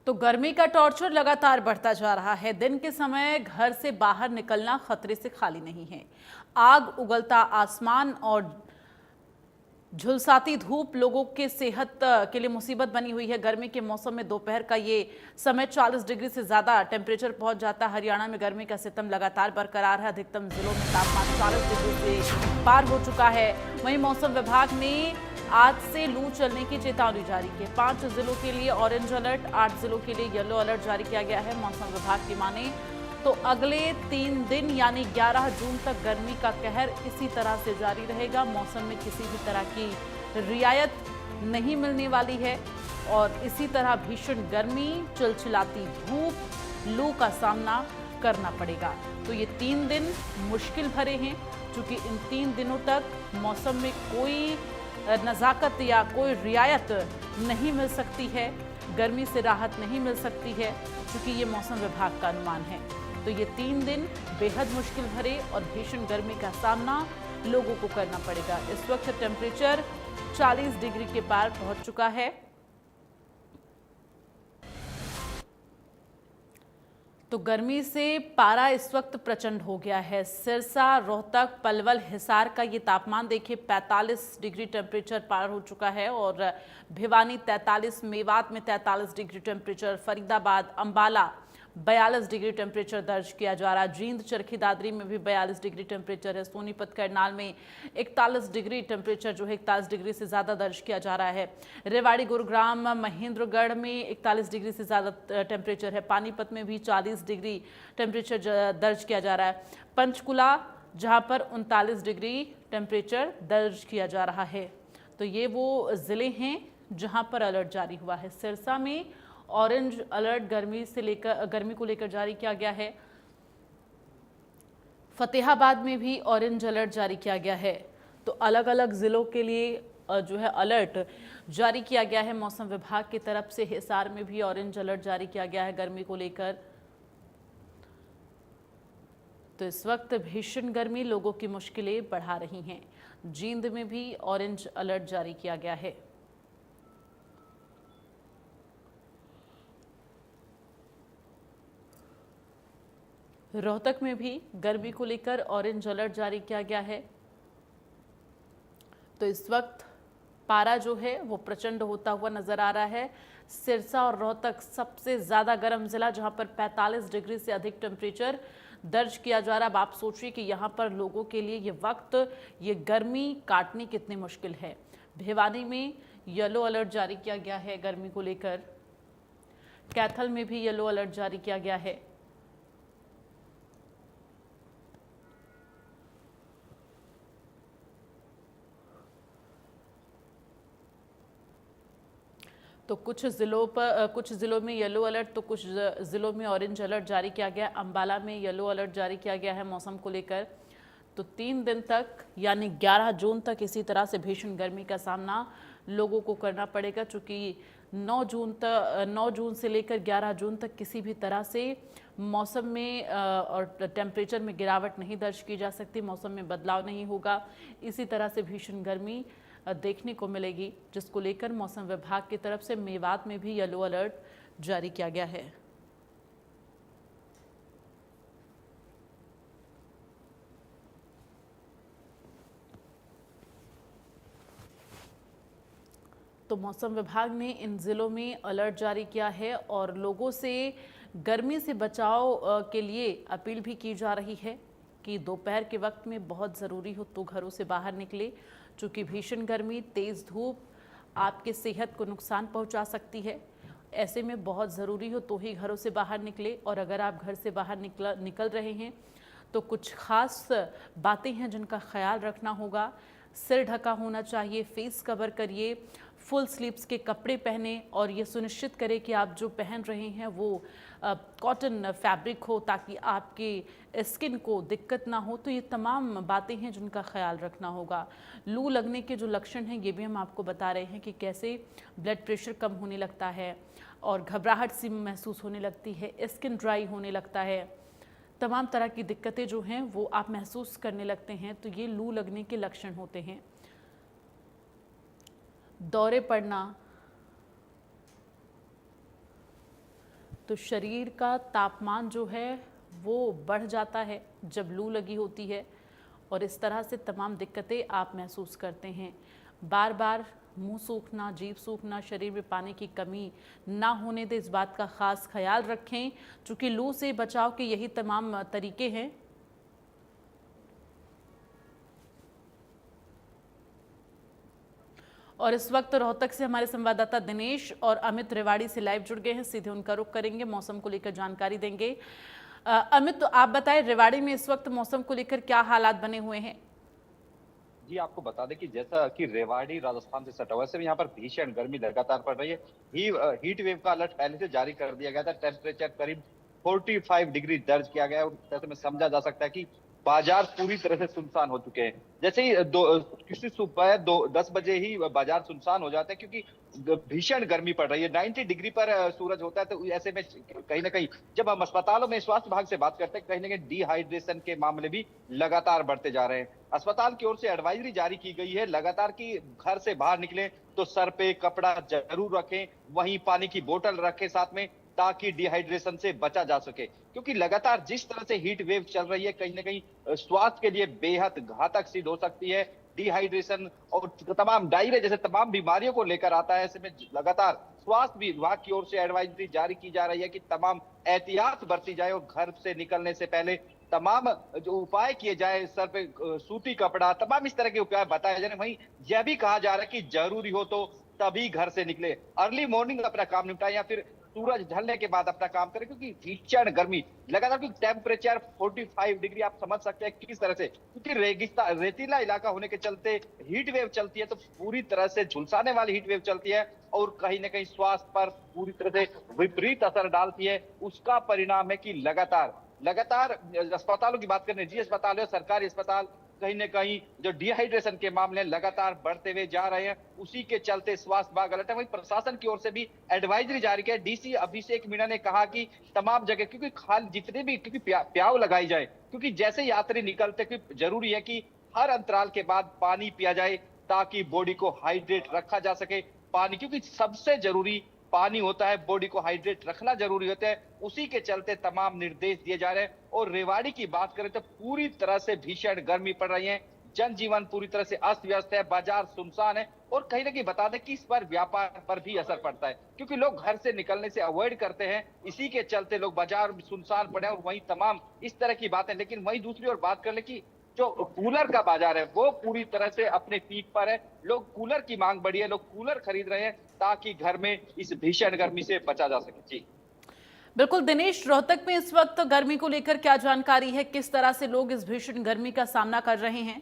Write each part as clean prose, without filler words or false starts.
तो गर्मी का टॉर्चर लगातार बढ़ता जा रहा है। दिन के समय घर से बाहर निकलना खतरे से खाली नहीं है। आग उगलता आसमान और झुलसाती धूप लोगों के सेहत के लिए मुसीबत बनी हुई है। गर्मी के मौसम में दोपहर का ये समय 40 डिग्री से ज्यादा टेम्परेचर पहुंच जाता है। हरियाणा में गर्मी का सितम लगातार बरकरार है। अधिकतम जिलों में तापमान 40 डिग्री से पार हो चुका है। वहीं मौसम विभाग ने आज से लू चलने की चेतावनी जारी की है। 5 जिलों के लिए ऑरेंज अलर्ट, 8 जिलों के लिए येलो अलर्ट जारी किया गया है। मौसम विभाग की माने तो अगले 3 दिन यानी 11 जून तक गर्मी का कहर इसी तरह से जारी रहेगा। मौसम में किसी भी तरह की रियायत नहीं मिलने वाली है और इसी तरह भीषण गर्मी, चिलचिलाती धूप, लू का सामना करना पड़ेगा। तो ये 3 दिन मुश्किल भरे हैं, क्योंकि इन 3 दिनों तक मौसम में कोई नज़ाकत या कोई रियायत नहीं मिल सकती है, गर्मी से राहत नहीं मिल सकती है, क्योंकि ये मौसम विभाग का अनुमान है। तो ये 3 दिन बेहद मुश्किल भरे और भीषण गर्मी का सामना लोगों को करना पड़ेगा। इस वक्त टेम्परेचर 40 डिग्री के पार पहुंच चुका है। तो गर्मी से पारा इस वक्त प्रचंड हो गया है। सिरसा, रोहतक, पलवल, हिसार का ये तापमान देखिए 45 डिग्री टेम्परेचर पार हो चुका है और भिवानी 43, मेवात में 43 degree temperature, Faridabad, Ambala 42 degree temperature दर्ज किया जा रहा है। जींद, चरखी दादरी में भी 42 डिग्री टेम्परेचर है। सोनीपत, करनाल में 41 डिग्री टेम्परेचर जो है 41 डिग्री से ज़्यादा दर्ज किया जा रहा है। रेवाड़ी, गुरुग्राम, महेंद्रगढ़ में 41 डिग्री से ज़्यादा टेम्परेचर है। पानीपत में भी 40 डिग्री टेम्परेचर दर्ज किया जा रहा है। पंचकुला जहाँ पर 39 डिग्री टेम्परेचर दर्ज किया जा रहा है। तो ये वो ज़िले हैं जहाँ पर अलर्ट जारी हुआ है। सिरसा में ऑरेंज अलर्ट गर्मी को लेकर जारी किया गया है। फतेहाबाद में भी ऑरेंज अलर्ट जारी किया गया है। तो अलग अलग जिलों के लिए जो है अलर्ट जारी किया गया है मौसम विभाग की तरफ से। हिसार में भी ऑरेंज अलर्ट जारी किया गया है गर्मी को लेकर। तो इस वक्त भीषण गर्मी लोगों की मुश्किलें बढ़ा रही हैं। जींद में भी ऑरेंज अलर्ट जारी किया गया है। रोहतक में भी गर्मी को लेकर ऑरेंज अलर्ट जारी किया गया है। तो इस वक्त पारा जो है वो प्रचंड होता हुआ नजर आ रहा है। सिरसा और रोहतक सबसे ज़्यादा गर्म जिला, जहां पर 45 डिग्री से अधिक टेम्परेचर दर्ज किया जा रहा है। अब आप सोचिए कि यहाँ पर लोगों के लिए ये वक्त, ये गर्मी काटनी कितनी मुश्किल है। भिवानी में येलो अलर्ट जारी किया गया है गर्मी को लेकर। कैथल में भी येलो अलर्ट जारी किया गया है। तो कुछ ज़िलों में येलो अलर्ट, तो कुछ ज़िलों में ऑरेंज अलर्ट जारी किया गया। अंबाला में येलो अलर्ट जारी किया गया है मौसम को लेकर। तो 3 दिन तक यानी 11 जून तक इसी तरह से भीषण गर्मी का सामना लोगों को करना पड़ेगा, चूँकि 9 जून से लेकर 11 जून तक किसी भी तरह से मौसम में और टेम्परेचर में गिरावट नहीं दर्ज की जा सकती। मौसम में बदलाव नहीं होगा। इसी तरह से भीषण गर्मी देखने को मिलेगी, जिसको लेकर मौसम विभाग की तरफ से मेवात में भी येलो अलर्ट जारी किया गया है। तो मौसम विभाग ने इन जिलों में अलर्ट जारी किया है और लोगों से गर्मी से बचाव के लिए अपील भी की जा रही है कि दोपहर के वक्त में बहुत ज़रूरी हो तो घरों से बाहर निकले, चूँकि भीषण गर्मी, तेज़ धूप आपके सेहत को नुकसान पहुंचा सकती है। ऐसे में बहुत ज़रूरी हो तो ही घरों से बाहर निकले। और अगर आप घर से बाहर निकल रहे हैं तो कुछ खास बातें हैं जिनका ख्याल रखना होगा। सिर ढका होना चाहिए, फेस कवर करिए, फुल स्लीव्स के कपड़े पहने और ये सुनिश्चित करें कि आप जो पहन रहे हैं वो कॉटन फैब्रिक हो, ताकि आपके स्किन को दिक्कत ना हो। तो ये तमाम बातें हैं जिनका ख्याल रखना होगा। लू लगने के जो लक्षण हैं ये भी हम आपको बता रहे हैं कि कैसे ब्लड प्रेशर कम होने लगता है और घबराहट सी महसूस होने लगती है, स्किन ड्राई होने लगता है, तमाम तरह की दिक्कतें जो हैं वो आप महसूस करने लगते हैं। तो ये लू लगने के लक्षण होते हैं। दौरे पड़ना, तो शरीर का तापमान जो है वो बढ़ जाता है जब लू लगी होती है और इस तरह से तमाम दिक्कतें आप महसूस करते हैं। बार बार मुंह सूखना, जीभ सूखना, शरीर में पानी की कमी ना होने दे, इस बात का खास ख्याल रखें। चूँकि लू से बचाव के यही तमाम तरीके हैं। और इस वक्त रोहतक से हमारे संवाददाता दिनेश और अमित रेवाड़ी से लाइव जुड़ गए हैं, सीधे उनका रुख करेंगे, मौसम को लेकर जानकारी देंगे। अमित, तो आप बताएं, रेवाड़ी में इस वक्त मौसम को लेकर क्या हालात बने हुए हैं? जी, आपको बता दें कि जैसा कि रेवाड़ी राजस्थान से सटा हुआ है, वैसे भी यहाँ पर भीषण गर्मी लगातार पड़ रही है। हीट वेव का अलर्ट पहले से जारी कर दिया गया था। टेम्परेचर करीब 45 डिग्री दर्ज किया गया है और ऐसे में समझा जा सकता है कि बाजार पूरी तरह से सुनसान हो चुके हैं। जैसे ही किसी सुबह 10 बजे ही बाजार सुनसान हो जाते हैं, क्योंकि भीषण गर्मी पड़ रही है। 90 डिग्री पर सूरज होता है, तो ऐसे में कहीं ना कहीं जब हम अस्पतालों में स्वास्थ्य विभाग से बात करते हैं, कहीं ना कहीं डिहाइड्रेशन के मामले भी लगातार बढ़ते जा रहे हैं। अस्पताल की ओर से एडवाइजरी जारी की गई है लगातार कि घर से बाहर निकले तो सर पे कपड़ा जरूर रखें, वहीं पानी की बोतल रखें साथ में, ताकि डिहाइड्रेशन से बचा जा सके। क्योंकि लगातार जिस तरह से हीट वेव चल रही है, कहीं ना कहीं स्वास्थ्य के लिए बेहद घातक सिद्ध हो सकती है। डिहाइड्रेशन और तमाम डायरिया जैसे तमाम बीमारियों को लेकर आता है। ऐसे में लगातार स्वास्थ्य विभाग की ओर से एडवाइजरी जारी की जा रही है कि तमाम एहतियात बरती जाए और घर से निकलने से पहले तमाम जो उपाय किए जाए, सर पे सूती कपड़ा, तमाम इस तरह के उपाय बताए जाए। वहीं यह भी कहा जा रहा है कि जरूरी हो तो तभी घर से निकले, अर्ली मॉर्निंग अपना काम निपटाए या फिर सूरज ढलने के बाद अपना काम करें, क्योंकि भीषण गर्मी लगातार, क्योंकि टेम्परेचर 45 डिग्री, आप समझ सकते हैं किस तरह से, क्योंकि रेगिस्तान रेतीला इलाका होने के चलते हीट वेव चलती है, तो पूरी तरह से झुलसाने वाली हीट वेव चलती है और कहीं ना कहीं स्वास्थ्य पर पूरी तरह से विपरीत असर डालती है। उसका परिणाम है कि लगातार लगातार अस्पतालों की बात करें, निजी अस्पताल है, सरकारी अस्पताल, कहीं न कहीं जो डिहाइड्रेशन के मामले लगातार बढ़ते हुए जा रहे हैं। उसी के चलते स्वास्थ्य विभाग अलर्ट है। वहीं प्रशासन की ओर से भी एडवाइजरी जारी की है। डीसी अभिषेक मीणा ने कहा कि तमाम जगह, क्योंकि खाल जितने भी, क्योंकि प्याऊ लगाई जाए, क्योंकि जैसे यात्री निकलते, क्योंकि जरूरी है कि हर अंतराल के बाद पानी पिया जाए ताकि बॉडी को हाइड्रेट रखा जा सके। पानी, क्योंकि सबसे जरूरी पानी होता है, बॉडी को हाइड्रेट रखना जरूरी होता है। उसी के चलते तमाम निर्देश दिए जा रहे हैं। और रेवाड़ी की बात करें तो पूरी तरह से भीषण गर्मी पड़ रही है। जनजीवन पूरी तरह से अस्त व्यस्त है, बाजार सुनसान है और कहीं ना कहीं बता दें कि इस पर व्यापार पर भी असर पड़ता है, क्योंकि लोग घर से निकलने से अवॉइड करते हैं। इसी के चलते लोग बाजार सुनसान पड़े और वहीं तमाम इस तरह की बातें। लेकिन वहीं दूसरी ओर बात कर ले कि जो कूलर का बाजार है वो पूरी तरह से अपने पीक पर है। लोग कूलर की मांग बढ़ी है, लोग कूलर खरीद रहे हैं ताकि घर में इस भीषण गर्मी से बचा जा सके। जी बिल्कुल दिनेश, रोहतक में इस वक्त गर्मी को लेकर क्या जानकारी है, किस तरह से लोग इस भीषण गर्मी का सामना कर रहे हैं?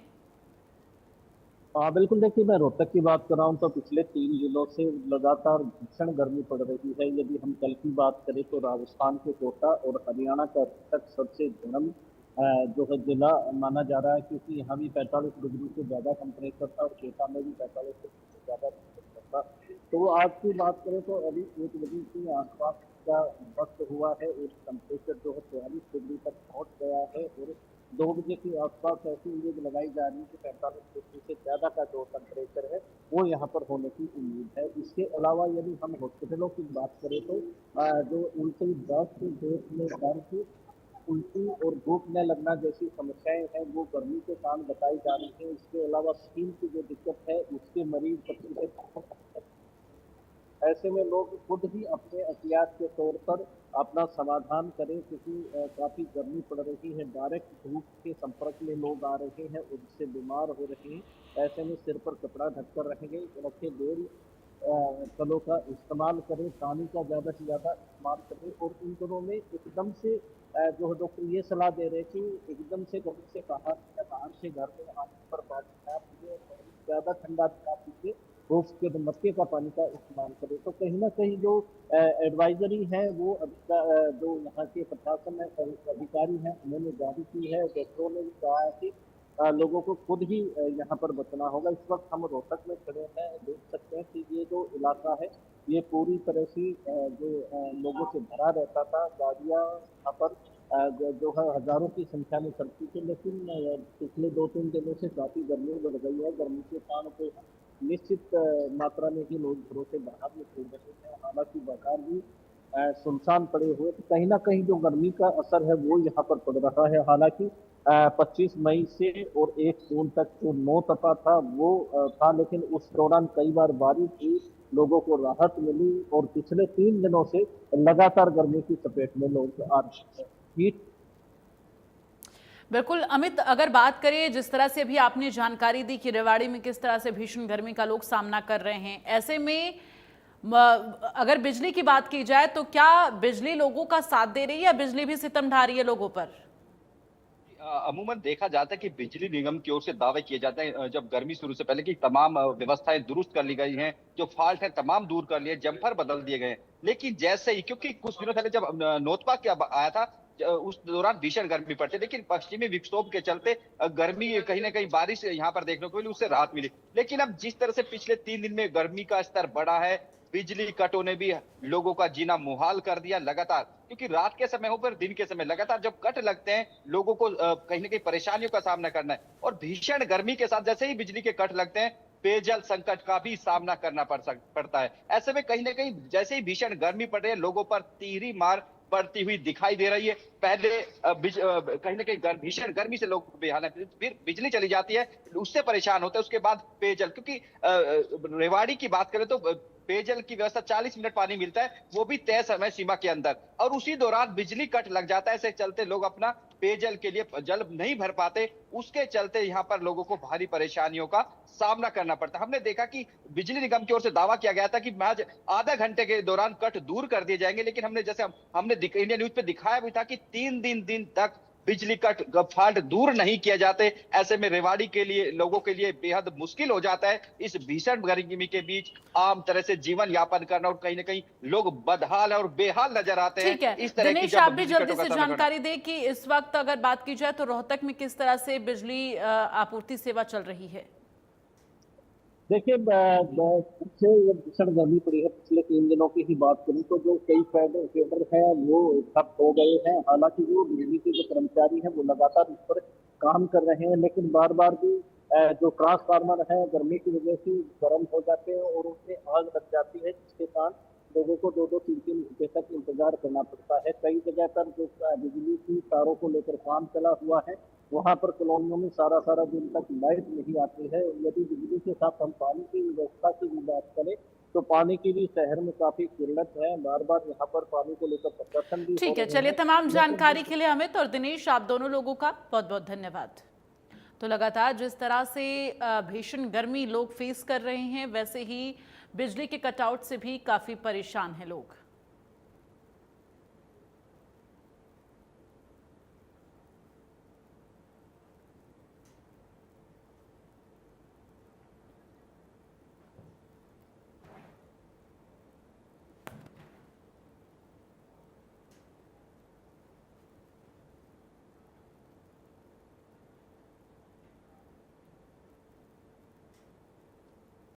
बिल्कुल, देखिए मैं रोहतक की बात कर रहा हूँ तो पिछले 3 दिनों से लगातार भीषण गर्मी पड़ रही है। यदि हम कल की बात करें तो राजस्थान के कोटा और हरियाणा का रोहतक सबसे गर्म जो है जिला माना जा रहा है, क्योंकि यहाँ भी 45 डिग्री से ज़्यादा टेम्परेचर था और कोटा में भी 45 डिग्री से ज़्यादा टेम्परेचर था। तो आज की बात करें तो अभी 1 बजे के आसपास का वक्त हुआ है और टेम्परेचर जो है 43 डिग्री तक पहुँच गया है और 2 बजे के आसपास ऐसी उम्मीद लगाई जा रही है कि 45 डिग्री से ज़्यादा का जो टेम्परेचर है वो यहाँ पर होने की उम्मीद है। इसके अलावा यदि हम हॉस्पिटलों की बात करें तो जो उल्टी, दस्त, पेट में दर्द, उल्टी और भूख न लगना जैसी समस्याएं हैं वो गर्मी के कारण बताई जा रही है। इसके अलावा स्किन की जो दिक्कत है उसके मरीज सबसे, ऐसे में लोग खुद ही अपने एहतियात के तौर पर अपना समाधान करें, क्योंकि काफ़ी गर्मी पड़ रही है। डायरेक्ट धूप के संपर्क में लोग आ रहे हैं, उनसे बीमार हो रहे हैं। ऐसे में सिर पर कपड़ा ढककर रहेंगे, रखे बेल फलों का इस्तेमाल करें, पानी का ज़्यादा से ज़्यादा इस्तेमाल करें। और इन दिनों में एकदम से जो है डॉक्टर ये सलाह दे रहे हैं कि एकदम से घर से बाहर या बाहर से घर में आने पर पानी ना पीजिए, ज़्यादा ठंडा ना पीजिए और उसके बाद मटके का पानी का इस्तेमाल करें। तो कहीं न कहीं जो एडवाइज़री है वो जो यहाँ के प्रशासन है, अधिकारी हैं, उन्होंने जारी की है। डॉक्टरों ने भी कहा है कि लोगों को खुद ही यहाँ पर बचना होगा। इस वक्त हम रोहतक में खड़े हैं, देख सकते हैं कि ये जो इलाका है ये पूरी तरह से जो लोगों से भरा रहता था। गाड़ियाँ यहाँ पर जो है हज़ारों की संख्या में चलती थी, लेकिन पिछले 2-3 दिनों से काफ़ी गर्मी बढ़ गई है। गर्मी के कारण कोई निश्चित मात्रा में ही लोग घरों से बाहर निकल रहे हैं। हालाँकि बाज़ार भी सुनसान पड़े हुए, तो कहीं ना कहीं जो गर्मी का असर है वो यहाँ पर पड़ रहा है। हालांकि 25 मई से और 1 जून तक जो 9 तपा था वो था, लेकिन उस दौरान कई बार बारिश हुई, लोगों को राहत मिली और पिछले 3 दिनों से लगातार गर्मी की चपेट में लोग आ रहे हैं। हीट बिल्कुल अमित, अगर बात करें जिस तरह से अभी आपने जानकारी दी कि रेवाड़ी में किस तरह से भीषण गर्मी का लोग सामना कर रहे हैं, ऐसे में अगर बिजली की बात की जाए तो क्या बिजली लोगों का साथ दे रही है या बिजली भी सितम ढा रही है लोगों पर? अमूमन देखा जाता है कि बिजली निगम की ओर से दावे किए जाते हैं जब गर्मी शुरू से पहले कि तमाम व्यवस्थाएं दुरुस्त कर ली गई हैं, जो फॉल्ट है तमाम दूर कर लिए, जम्पर बदल दिए गए हैं। लेकिन जैसे ही, क्योंकि कुछ दिनों पहले जब नोतपा क्या आया था, उस दौरान भीषण गर्मी पड़ती, लेकिन पश्चिमी विक्षोभ के चलते गर्मी कहीं ना कहीं बारिश यहाँ पर देखने को मिली, उससे राहत मिली। लेकिन अब जिस तरह से पिछले 3 दिन में गर्मी का स्तर बढ़ा है, बिजली कटों ने भी लोगों का जीना मुहाल कर दिया लगातार, क्योंकि रात के समय हो पर दिन के समय लगातार जब कट लगते हैं, लोगों को कहीं ना कहीं परेशानियों का सामना करना है। और भीषण गर्मी के साथ जैसे ही बिजली के कट लगते हैं, पेयजल संकट का भी सामना करना पड़ता है। ऐसे में कहीं ना कहीं जैसे ही भीषण गर्मी पड़ रही है, लोगों पर तिहरी मार पड़ती हुई दिखाई दे रही है। पहले कहीं ना कहीं भीषण गर्मी से लोग बेहाल है, फिर बिजली चली जाती है, उससे परेशान होते हैं। उसके बाद पेयजल, क्योंकि रेवाड़ी की बात करें तो पेयजल की व्यवस्था 40 मिनट पानी मिलता है, वो भी तय समय सीमा के अंदर, और उसी दौरान बिजली कट लग जाता है। ऐसे चलते लोग अपना पेयजल के लिए जल नहीं भर पाते, उसके चलते यहाँ पर लोगों को भारी परेशानियों का सामना करना पड़ता है। हमने देखा कि बिजली निगम की ओर से दावा किया गया था कि महज आधा घंटे के दौरान कट दूर कर दिए जाएंगे, लेकिन हमने जैसे हमने इंडिया न्यूज पे दिखाया भी था कि 3 दिन तक बिजली कट फॉल्ट दूर नहीं किए जाते। ऐसे में रेवाड़ी के लिए, लोगों के लिए बेहद मुश्किल हो जाता है इस भीषण गर्मी के बीच आम तरह से जीवन यापन करना, और कहीं ना कहीं लोग बदहाल और बेहाल नजर आते हैं। ठीक है इस तरह की दिनेश, जब आप भी बिजली जल्दी कटों का से सामना करना। जानकारी दें कि इस वक्त अगर बात की जाए तो रोहतक में किस तरह से बिजली आपूर्ति सेवा चल रही है? देखिए, से ये भीषण गर्मी पड़ी है। पिछले 3 दिनों की ही बात करूं तो जो कई फेडर है वो ठप हो गए हैं। हालांकि जो बिजली के जो कर्मचारी हैं वो लगातार इस पर काम कर रहे हैं, लेकिन बार बार भी जो ट्रांसफार्मर है गर्मी की वजह से गर्म हो जाते हैं और उसमें आग लग जाती है, जिसके कारण लोगों को 2-2, 3-3 घंटे तक इंतजार करना पड़ता है। कई जगह पर जो बिजली की तारों को लेकर काम चला हुआ है, वहां पर कॉलोनियों में सारा दिन तक लाइट नहीं आती है। यदि बिजली के साथ हम पानी की व्यवस्था की भी बात करें तो पानी की भी शहर में काफी किल्लत है। बार बार यहाँ पर पानी को लेकर प्रदर्शन भी हो ठीक है, रहे चलिए हैं, तमाम जानकारी लेकिन के लिए अमित और दिनेश, आप दोनों लोगों का बहुत बहुत धन्यवाद। तो लगातार जिस तरह से भीषण गर्मी लोग फेस कर रहे हैं, वैसे ही बिजली के कटआउट से भी काफी परेशान हैं लोग।